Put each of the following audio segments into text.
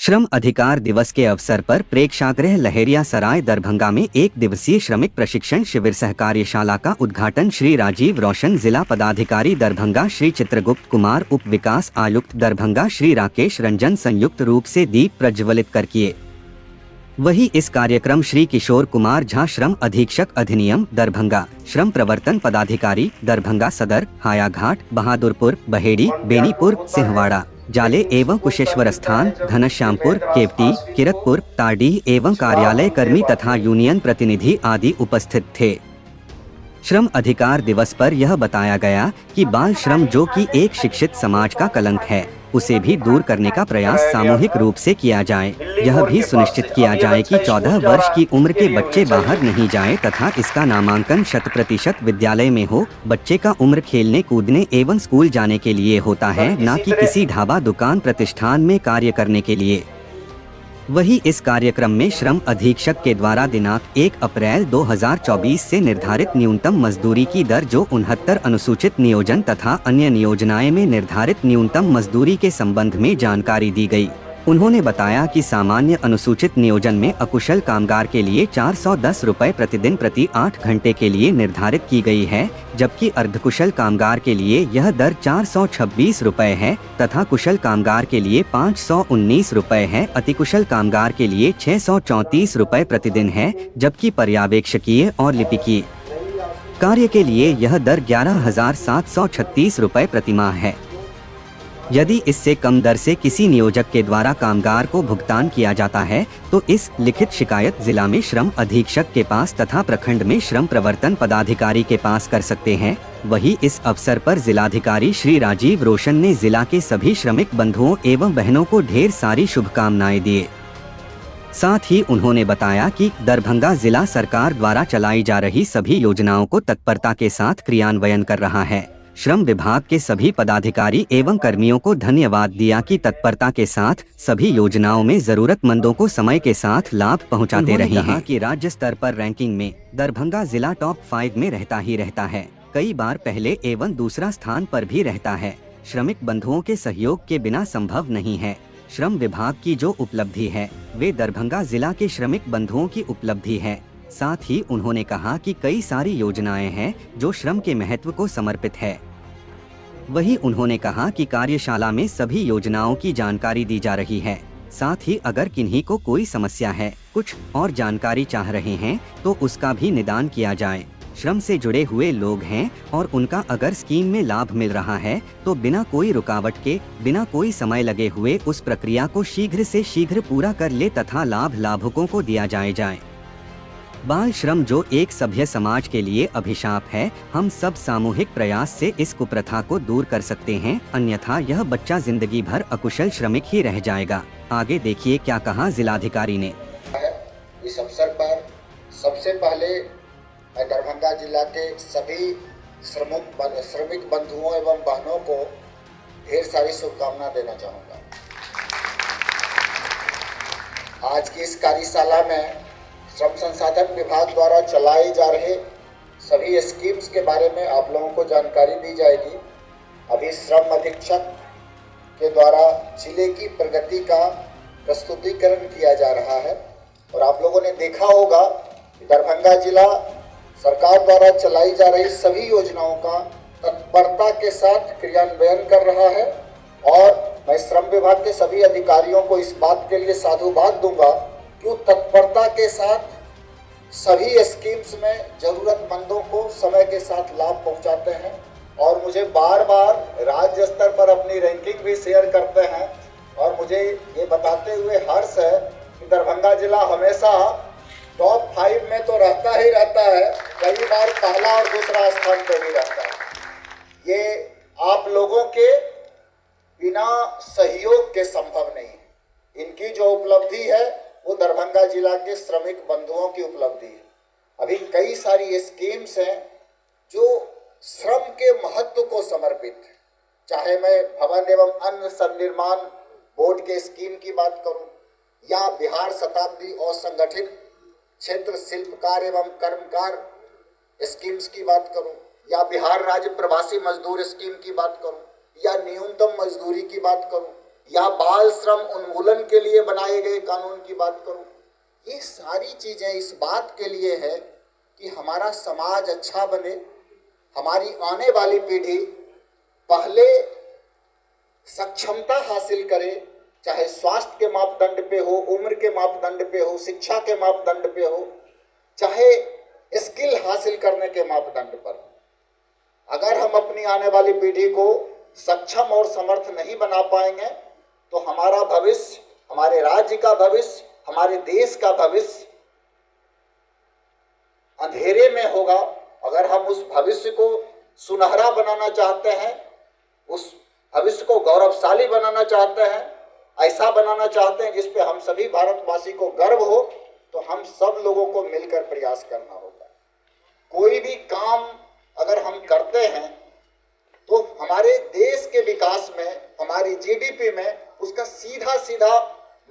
श्रम अधिकार दिवस के अवसर पर प्रेक्षागृह लहेरिया सराय दरभंगा में एक दिवसीय श्रमिक प्रशिक्षण शिविर सह कार्यशाला का उद्घाटन श्री राजीव रोशन जिला पदाधिकारी दरभंगा, श्री चित्रगुप्त कुमार उप विकास आयुक्त दरभंगा, श्री राकेश रंजन संयुक्त रूप से दीप प्रज्वलित कर किए। वही इस कार्यक्रम श्री किशोर कुमार झा श्रम अधीक्षक अधिनियम दरभंगा, श्रम प्रवर्तन पदाधिकारी दरभंगा सदर, हायाघाट, बहादुरपुर, बहेड़ी, बेनीपुर, सिंहवाड़ा, जाले एवं कुशेश्वर स्थान, घनश्यामपुर, केवटी, किरतपुर, ताडीह एवं कार्यालय कर्मी तथा यूनियन प्रतिनिधि आदि उपस्थित थे। श्रम अधिकार दिवस पर यह बताया गया कि बाल श्रम जो कि एक शिक्षित समाज का कलंक है, उसे भी दूर करने का प्रयास सामूहिक रूप से किया जाए। यह भी सुनिश्चित किया जाए कि 14 वर्ष की उम्र के बच्चे बाहर नहीं जाएं तथा इसका नामांकन 100% विद्यालय में हो। बच्चे का उम्र खेलने कूदने एवं स्कूल जाने के लिए होता है, न कि किसी ढाबा, दुकान, प्रतिष्ठान में कार्य करने के लिए। वही इस कार्यक्रम में श्रम अधीक्षक के द्वारा दिनांक 1 अप्रैल 2024 से निर्धारित न्यूनतम मजदूरी की दर जो 69 अनुसूचित नियोजन तथा अन्य नियोजनाएं में निर्धारित न्यूनतम मजदूरी के संबंध में जानकारी दी गई। उन्होंने बताया कि सामान्य अनुसूचित नियोजन में अकुशल कामगार के लिए 410 रुपए प्रतिदिन प्रति 8 घंटे के लिए निर्धारित की गई है, जबकि अर्धकुशल कामगार के लिए यह दर 426 रुपए है तथा कुशल कामगार के लिए 519 रुपए है। अतिकुशल कामगार के लिए 634 रुपए प्रतिदिन है, जबकि पर्यवेक्षकीय और लिपिकीय कार्य के लिए यह दर 11,736 रुपए प्रतिमाह है। यदि इससे कम दर से किसी नियोजक के द्वारा कामगार को भुगतान किया जाता है तो इस लिखित शिकायत जिला में श्रम अधीक्षक के पास तथा प्रखंड में श्रम प्रवर्तन पदाधिकारी के पास कर सकते हैं। वही इस अवसर पर जिलाधिकारी श्री राजीव रोशन ने जिला के सभी श्रमिक बंधुओं एवं बहनों को ढेर सारी शुभकामनाएं दिए। साथ ही उन्होंने बताया कि दरभंगा जिला सरकार द्वारा चलाई जा रही सभी योजनाओं को तत्परता के साथ क्रियान्वयन कर रहा है। श्रम विभाग के सभी पदाधिकारी एवं कर्मियों को धन्यवाद दिया कि तत्परता के साथ सभी योजनाओं में जरूरतमंदों को समय के साथ लाभ पहुंचाते रहे हैं। कि राज्य स्तर पर रैंकिंग में दरभंगा जिला टॉप 5 में रहता ही रहता है, कई बार पहले एवं दूसरा स्थान पर भी रहता है। श्रमिक बंधुओं के सहयोग के बिना संभव नहीं है। श्रम विभाग की जो उपलब्धि है वे दरभंगा जिला के श्रमिक बंधुओं की उपलब्धि है। साथ ही उन्होंने कहा कि कई सारी योजनाएं हैं जो श्रम के महत्व को समर्पित है। वही उन्होंने कहा कि कार्यशाला में सभी योजनाओं की जानकारी दी जा रही है। साथ ही अगर किन्हीं को कोई समस्या है, कुछ और जानकारी चाह रहे हैं तो उसका भी निदान किया जाए। श्रम से जुड़े हुए लोग हैं और उनका अगर स्कीम में लाभ मिल रहा है तो बिना कोई रुकावट के, बिना कोई समय लगे हुए उस प्रक्रिया को शीघ्र से शीघ्र पूरा कर ले तथा लाभ लाभुकों को दिया जाए। बाल श्रम जो एक सभ्य समाज के लिए अभिशाप है, हम सब सामूहिक प्रयास से इस कुप्रथा को दूर कर सकते हैं, अन्यथा यह बच्चा जिंदगी भर अकुशल श्रमिक ही रह जाएगा। आगे देखिए क्या कहा जिलाधिकारी ने। इस अवसर पर सबसे पहले मैं दरभंगा जिला के सभी श्रमिक बंधुओं एवं बहनों को ढेर सारी शुभकामना देना चाहूँगा। आज की इस कार्यशाला में श्रम संसाधन विभाग द्वारा चलाई जा रहे सभी स्कीम्स के बारे में आप लोगों को जानकारी दी जाएगी। अभी श्रम अधीक्षक के द्वारा जिले की प्रगति का प्रस्तुतिकरण किया जा रहा है और आप लोगों ने देखा होगा कि दरभंगा जिला सरकार द्वारा चलाई जा रही सभी योजनाओं का तत्परता के साथ क्रियान्वयन कर रहा है और मैं श्रम विभाग के सभी अधिकारियों को इस बात के लिए साधुवाद दूंगा कि तत्परता के साथ सभी स्कीम्स में जरूरतमंदों को समय के साथ लाभ पहुंचाते हैं और मुझे बार बार राज्य स्तर पर अपनी रैंकिंग भी शेयर करते हैं और मुझे ये बताते हुए हर्ष है कि दरभंगा जिला हमेशा टॉप 5 में तो रहता ही रहता है, कई बार पहला और दूसरा स्थान पर भी रहता है। ये आप लोगों के बिना सहयोग के संभव नहीं है। इनकी जो उपलब्धि है वो दरभंगा जिला के श्रमिक बंधुओं की उपलब्धि है। अभी कई सारी स्कीम्स हैं जो श्रम के महत्व को समर्पित है, चाहे मैं भवन एवं अन्य सन्निर्माण बोर्ड के स्कीम की बात करूं या बिहार शताब्दी असंगठित क्षेत्र शिल्पकार एवं कर्मकार स्कीम्स की बात करूं या बिहार राज्य प्रवासी मजदूर स्कीम की बात करूं या न्यूनतम मजदूरी की बात करूं या बाल श्रम उन्मूलन के लिए बनाए गए कानून की बात करूं, ये सारी चीजें इस बात के लिए है कि हमारा समाज अच्छा बने, हमारी आने वाली पीढ़ी पहले सक्षमता हासिल करे, चाहे स्वास्थ्य के मापदंड पे हो, उम्र के मापदंड पे हो, शिक्षा के मापदंड पे हो, चाहे स्किल हासिल करने के मापदंड पर। अगर हम अपनी आने वाली पीढ़ी को सक्षम और समर्थ नहीं बना पाएंगे तो हमारा भविष्य, हमारे राज्य का भविष्य, हमारे देश का भविष्य अंधेरे में होगा। अगर हम उस भविष्य को सुनहरा बनाना चाहते हैं, उस भविष्य को गौरवशाली बनाना चाहते हैं, ऐसा बनाना चाहते हैं जिस पे हम सभी भारतवासी को गर्व हो, तो हम सब लोगों को मिलकर प्रयास करना होगा। कोई भी काम अगर हम करते हैं तो हमारे देश के विकास में, हमारी जीडीपी में उसका सीधा सीधा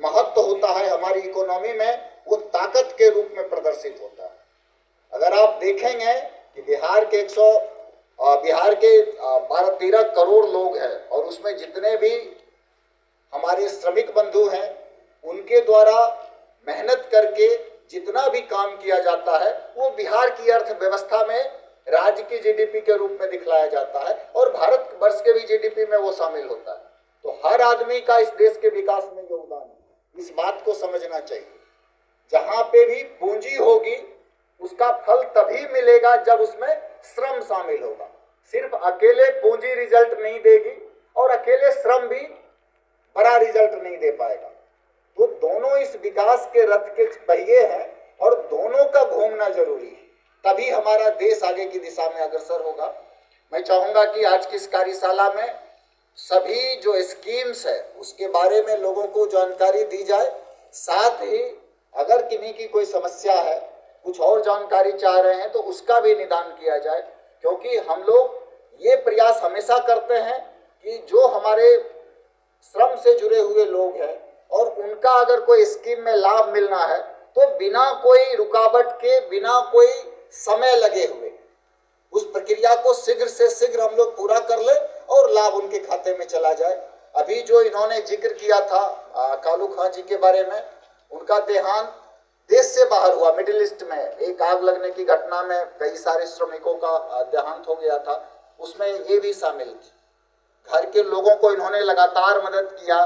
महत्व होता है, हमारी इकोनॉमी में वो ताकत के रूप में प्रदर्शित होता है। अगर आप देखेंगे कि बिहार के 12-13 करोड़ लोग हैं और उसमें जितने भी हमारे श्रमिक बंधु हैं उनके द्वारा मेहनत करके जितना भी काम किया जाता है वो बिहार की अर्थव्यवस्था में राज्य की जीडीपी के रूप में दिखलाया जाता है और भारत वर्ष के भी जीडीपी में वो शामिल होता है। तो हर आदमी का इस देश के विकास में योगदान है, इस बात को समझना चाहिए। जहां पे भी पूंजी होगी उसका फल तभी मिलेगा जब उसमें श्रम शामिल होगा। सिर्फ अकेले पूंजी रिजल्ट नहीं देगी और अकेले श्रम भी बड़ा रिजल्ट नहीं दे पाएगा। तो दोनों इस विकास के रथ के पहिए हैं और दोनों का घूमना जरूरी है, तभी हमारा देश आगे की दिशा में अग्रसर होगा। मैं चाहूंगा कि आज की इस कार्यशाला में सभी जो स्कीम्स है उसके बारे में लोगों को जानकारी दी जाए, साथ ही अगर किन्हीं की कोई समस्या है, कुछ और जानकारी चाह रहे हैं तो उसका भी निदान किया जाए, क्योंकि हम लोग ये प्रयास हमेशा करते हैं कि जो हमारे श्रम से जुड़े हुए लोग हैं और उनका अगर कोई स्कीम में लाभ मिलना है तो बिना कोई रुकावट के, बिना कोई समय लगे हुए उस प्रक्रिया को शीघ्र से शीघ्र हम लोग पूरा कर ले और लाभ उनके खाते में चला जाए। अभी जो इन्होंने जिक्र किया था कालू खां जी के बारे में, उनका देहांत देश से बाहर हुआ, मिडिल ईस्ट में एक आग लगने की घटना में कई सारे श्रमिकों का देहांत हो गया था, उसमें ये भी शामिल थी। घर के लोगों को इन्होंने लगातार मदद किया,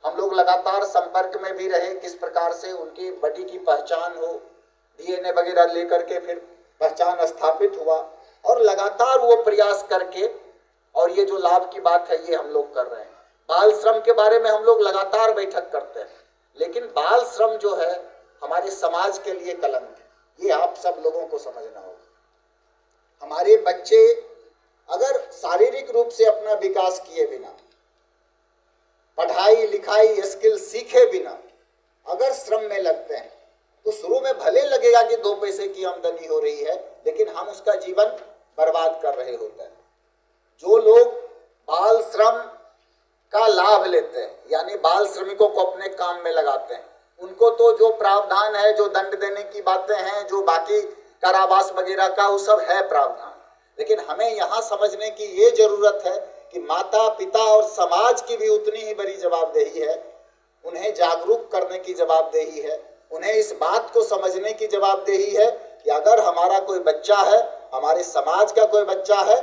हम लोग लगातार संपर्क में भी रहे, किस प्रकार से उनकी बॉडी की पहचान हो, डीएनए वगैरह लेकर के फिर पहचान स्थापित हुआ और लगातार वो प्रयास करके, और ये जो लाभ की बात है ये हम लोग कर रहे हैं। बाल श्रम के बारे में हम लोग लगातार बैठक करते हैं, लेकिन बाल श्रम जो है हमारे समाज के लिए कलंक है, ये आप सब लोगों को समझना होगा। हमारे बच्चे अगर शारीरिक रूप से अपना विकास किए बिना, पढ़ाई लिखाई स्किल सीखे बिना अगर श्रम में लगते हैं तो शुरू में भले लगेगा कि 2 पैसे की आमदनी हो रही है, लेकिन हम उसका जीवन बर्बाद कर रहे होते हैं। जो लोग बाल श्रम का लाभ लेते हैं, यानी बाल श्रमिकों को अपने काम में लगाते हैं, उनको तो जो प्रावधान है, जो दंड देने की बातें हैं, जो बाकी कारावास वगैरह का, वो सब है प्रावधान। लेकिन हमें यहाँ समझने की ये जरूरत है कि माता पिता और समाज की भी उतनी ही बड़ी जवाबदेही है, उन्हें जागरूक करने की जवाबदेही है, उन्हें इस बात को समझने की जवाबदेही है कि अगर हमारा कोई बच्चा है, हमारे समाज का कोई बच्चा है,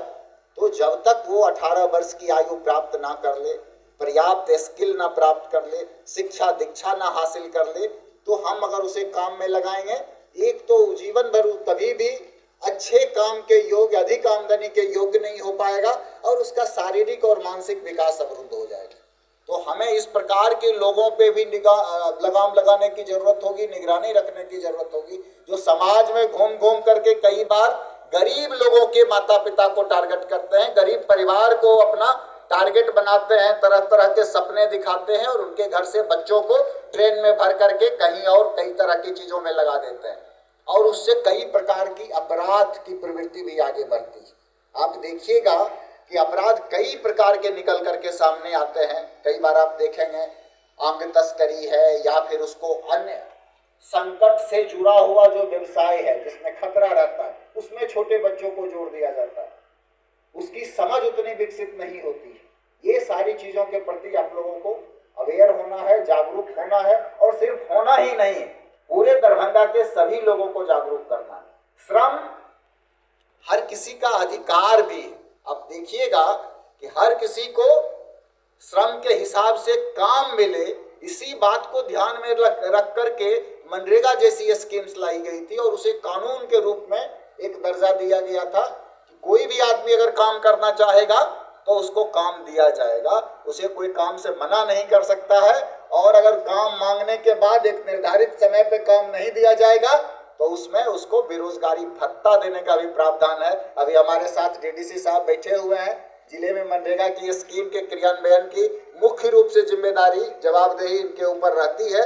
तो जब तक वो 18 वर्ष की आयु प्राप्त ना कर ले, पर्याप्त स्किल ना प्राप्त कर ले, शिक्षा दीक्षा ना हासिल कर ले, तो हम अगर उसे काम में लगाएंगे, एक तो जीवन भर कभी भी अच्छे काम के योग्य, अधिक आमदनी के योग्य नहीं हो पाएगा और उसका शारीरिक और मानसिक विकास अवरुद्ध हो जाएगा। तो हमें इस प्रकार के लोगों पे भी लगाम लगाने की जरूरत होगी, निगरानी रखने की जरूरत होगी, जो समाज में घूम घूम करके कई बार गरीब लोगों के माता पिता को टारगेट करते हैं, गरीब परिवार को अपना टारगेट बनाते हैं, तरह तरह के सपने दिखाते हैं और उनके घर से बच्चों को ट्रेन में भर करके कहीं और कई तरह की चीजों में लगा देते हैं और उससे कई प्रकार की अपराध की प्रवृत्ति भी आगे बढ़ती है। आप देखिएगा कि अपराध कई प्रकार के निकल करके सामने आते हैं। कई बार आप देखेंगे अंग तस्करी है या फिर उसको अन्य संकट से जुड़ा हुआ जो व्यवसाय है जिसमें खतरा रहता है, उसमें छोटे बच्चों को जोड़ दिया जाता है, उसकी समझ उतनी विकसित नहीं होती है। ये सारी चीजों के प्रति आप लोगों को अवेयर होना है, जागरूक होना है, और सिर्फ होना ही नहीं, पूरे दरभंगा के सभी लोगों को जागरूक करना है। श्रम हर किसी का अधिकार भी है। अब देखिएगा कि हर किसी को श्रम के हिसाब से काम मिले, इसी बात को ध्यान में रख करके मनरेगा जैसी स्कीम्स लाई गई थी और उसे कानून के रूप में एक दर्जा दिया गया था कि कोई भी आदमी अगर काम करना चाहेगा तो उसको काम दिया जाएगा, उसे कोई काम से मना नहीं कर सकता है। और अगर काम मांगने के बाद एक निर्धारित समय पे काम नहीं दिया जाएगा तो उसमें उसको बेरोजगारी भत्ता देने का भी प्रावधान है। अभी हमारे साथ डीडीसी साहब बैठे हुए हैं। जिले में मनरेगा की स्कीम के क्रियान्वयन की मुख्य रूप से जिम्मेदारी, जवाबदेही इनके ऊपर रहती है।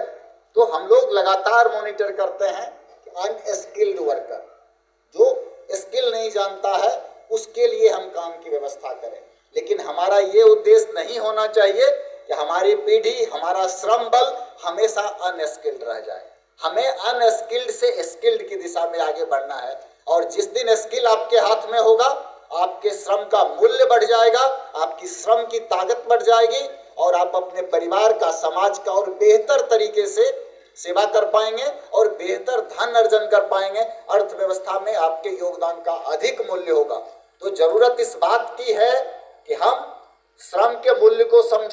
तो हम लोग लगातार मॉनिटर करते हैं कि अनस्किल्ड वर्कर, जो स्किल नहीं जानता है, उसके लिए हम काम की व्यवस्था करें। लेकिन हमारा ये उद्देश्य नहीं होना चाहिए कि हमारी पीढ़ी, हमारा श्रम बल हमेशा अनस्किल्ड रह जाए। हमें अनस्किल्ड से स्किल्ड की दिशा में आगे बढ़ना है। और जिस दिन स्किल आपके हाथ में होगा, आपके श्रम का मूल्य बढ़ जाएगा, आपकी श्रम की ताकत बढ़ जाएगी और आप अपने परिवार का, समाज का और बेहतर तरीके से सेवा कर पाएंगे और बेहतर धन अर्जन कर पाएंगे। अर्थव्यवस्था में आपके योगदान का अधिक मूल्य होगा। तो जरूरत इस बात की है कि हम श्रम के मूल्य को समझें।